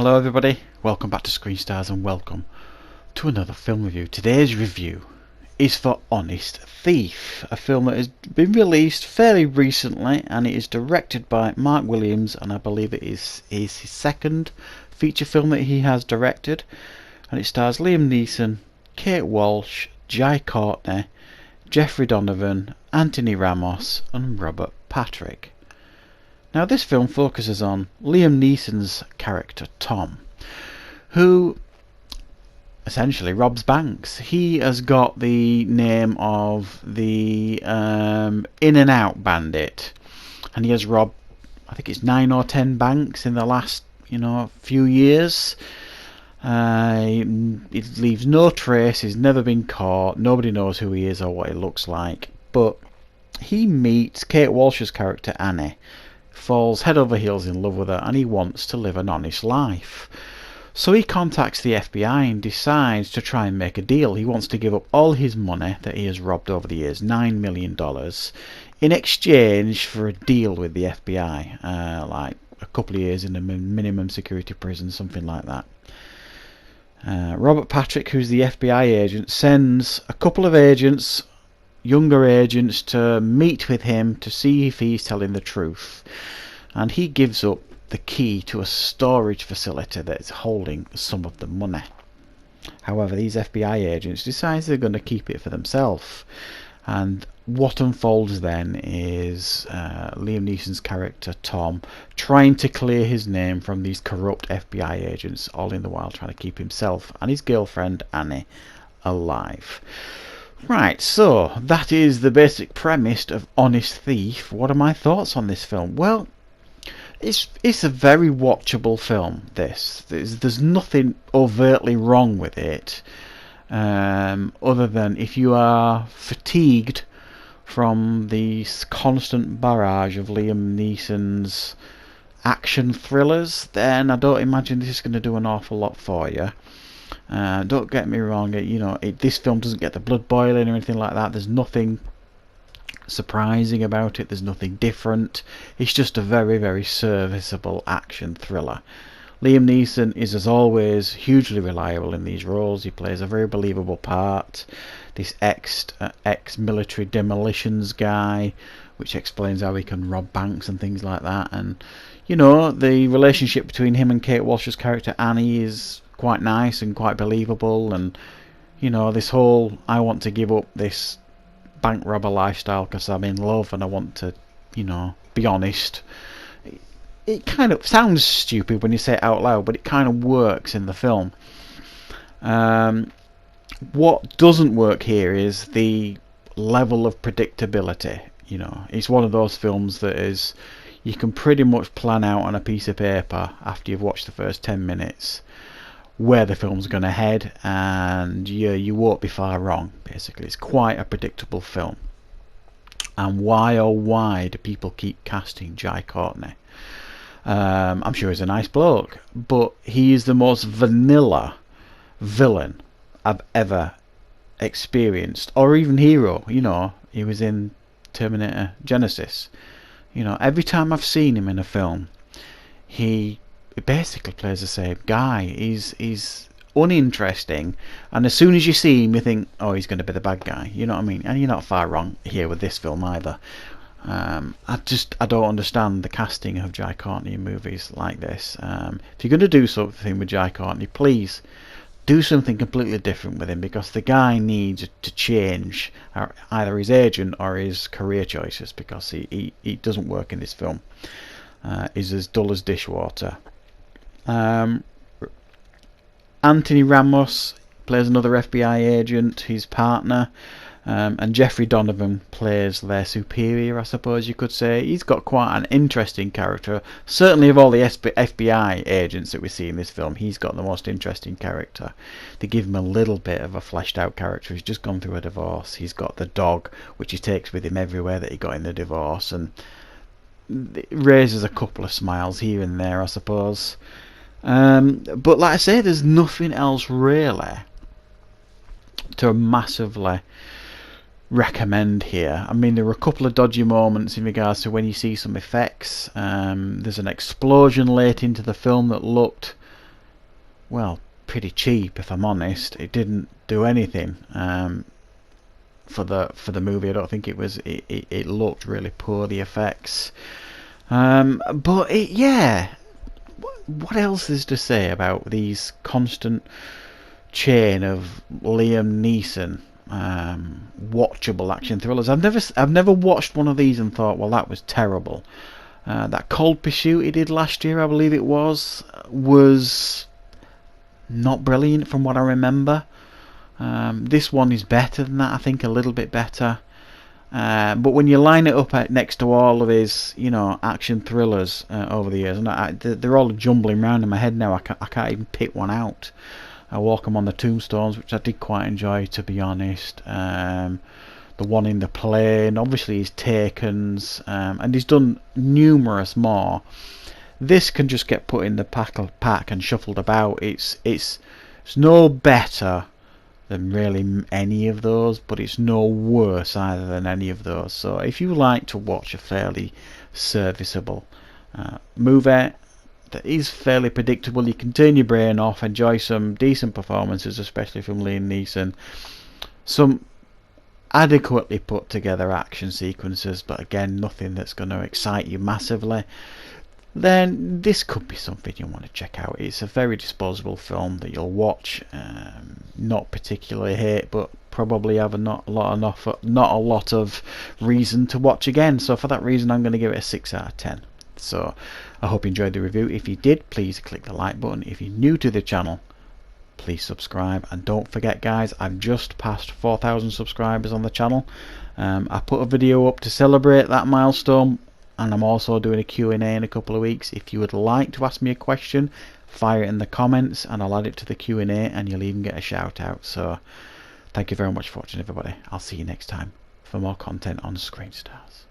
Hello everybody, welcome back to Screen Stars and welcome to another film review. Today's review is for Honest Thief, a film that has been released fairly recently, and it is directed by Mark Williams, and I believe it is his second feature film that he has directed, and it stars Liam Neeson, Kate Walsh, Jai Courtney, Jeffrey Donovan, Anthony Ramos and Robert Patrick. Now this film focuses on Liam Neeson's character Tom, who essentially robs banks. He has got the name of the in and out bandit, and he has robbed, I think it's 9 or 10 banks in the last few years. It leaves no trace. He's never been caught. Nobody knows who he is or what he looks like. But he meets Kate Walsh's character Annie, falls head over heels in love with her, and he wants to live an honest life. So he contacts the FBI and decides to try and make a deal. He wants to give up all his money that he has robbed over the years, $9 million, in exchange for a deal with the FBI, like a couple of years in a minimum security prison, something like that. Robert Patrick, who's the FBI agent, sends a couple of agents, younger agents, to meet with him to see if he's telling the truth, and he gives up the key to a storage facility that's holding some of the money. However, these FBI agents decide they're going to keep it for themselves, and what unfolds then is Liam Neeson's character Tom trying to clear his name from these corrupt FBI agents, all in the while trying to keep himself and his girlfriend Annie alive. Right, so that is the basic premise of Honest Thief. What are my thoughts on this film? Well, it's a very watchable film. There's nothing overtly wrong with it, other than if you are fatigued from the constant barrage of Liam Neeson's action thrillers, then I don't imagine this is going to do an awful lot for you. Don't get me wrong, this film doesn't get the blood boiling or anything like that. There's nothing surprising about it. There's nothing different. It's just a very, very serviceable action thriller. Liam Neeson is, as always, hugely reliable in these roles. He plays a very believable part. This ex-military demolitions guy, which explains how he can rob banks and things like that. And the relationship between him and Kate Walsh's character Annie is quite nice and quite believable. And this whole I want to give up this bank robber lifestyle because I'm in love and I want to be honest, it kind of sounds stupid when you say it out loud, but it kind of works in the film. What doesn't work here is the level of predictability. It's one of those films that is, you can pretty much plan out on a piece of paper after you've watched the first 10 minutes where the film's going to head, and you won't be far wrong. Basically, it's quite a predictable film. And why oh why do people keep casting Jai Courtney? I'm sure he's a nice bloke, but he is the most vanilla villain I've ever experienced, or even hero. He was in Terminator Genesis. Every time I've seen him in a film, he basically plays the same guy. He's uninteresting, and as soon as you see him you think, oh, he's going to be the bad guy. You know what I mean? And you're not far wrong here with this film either. I don't understand the casting of Jai Courtney in movies like this. If you're going to do something with Jai Courtney, please do something completely different with him, because the guy needs to change either his agent or his career choices, because he doesn't work in this film. He's as dull as dishwater. Anthony Ramos plays another FBI agent, his partner, and Jeffrey Donovan plays their superior, I suppose you could say. He's got quite an interesting character. Certainly of all the FBI agents that we see in this film, he's got the most interesting character. They give him a little bit of a fleshed out character. He's just gone through a divorce. He's got the dog, which he takes with him everywhere that he got in the divorce, and it raises a couple of smiles here and there, I suppose. But like I say, there's nothing else really to massively recommend here. I mean, there were a couple of dodgy moments in regards to when you see some effects. There's an explosion late into the film that looked well, pretty cheap, if I'm honest. It didn't do anything for the movie. I don't think it was. It looked really poor, the effects. But yeah. What else is to say about these constant chain of Liam Neeson watchable action thrillers? I've never watched one of these and thought, well, that was terrible. That Cold Pursuit he did last year, I believe it was not brilliant from what I remember. This one is better than that, I think, a little bit better. But when you line it up next to all of his, action thrillers over the years, and they're all jumbling around in my head now. I can't even pick one out. I Walk 'em on the Tombstones, which I did quite enjoy, to be honest. The one in the plane, obviously his Taken's, and he's done numerous more. This can just get put in the pack and shuffled about. It's no better than really any of those, but it's no worse either than any of those. So if you like to watch a fairly serviceable movie that is fairly predictable, you can turn your brain off, enjoy some decent performances, especially from Liam Neeson, some adequately put together action sequences, but again nothing that's going to excite you massively, then this could be something you want to check out. It's a very disposable film that you'll watch, not particularly hate, but probably have not a lot of reason to watch again. So for that reason, I'm going to give it a 6 out of 10. So I hope you enjoyed the review. If you did, please click the like button. If you're new to the channel, please subscribe, and don't forget, guys, I've just passed 4,000 subscribers on the channel. I put a video up to celebrate that milestone, and I'm also doing a Q&A in a couple of weeks. If you would like to ask me a question, fire it in the comments and I'll add it to the Q&A, and you'll even get a shout out. So thank you very much for watching, everybody. I'll see you next time for more content on Screen Stars.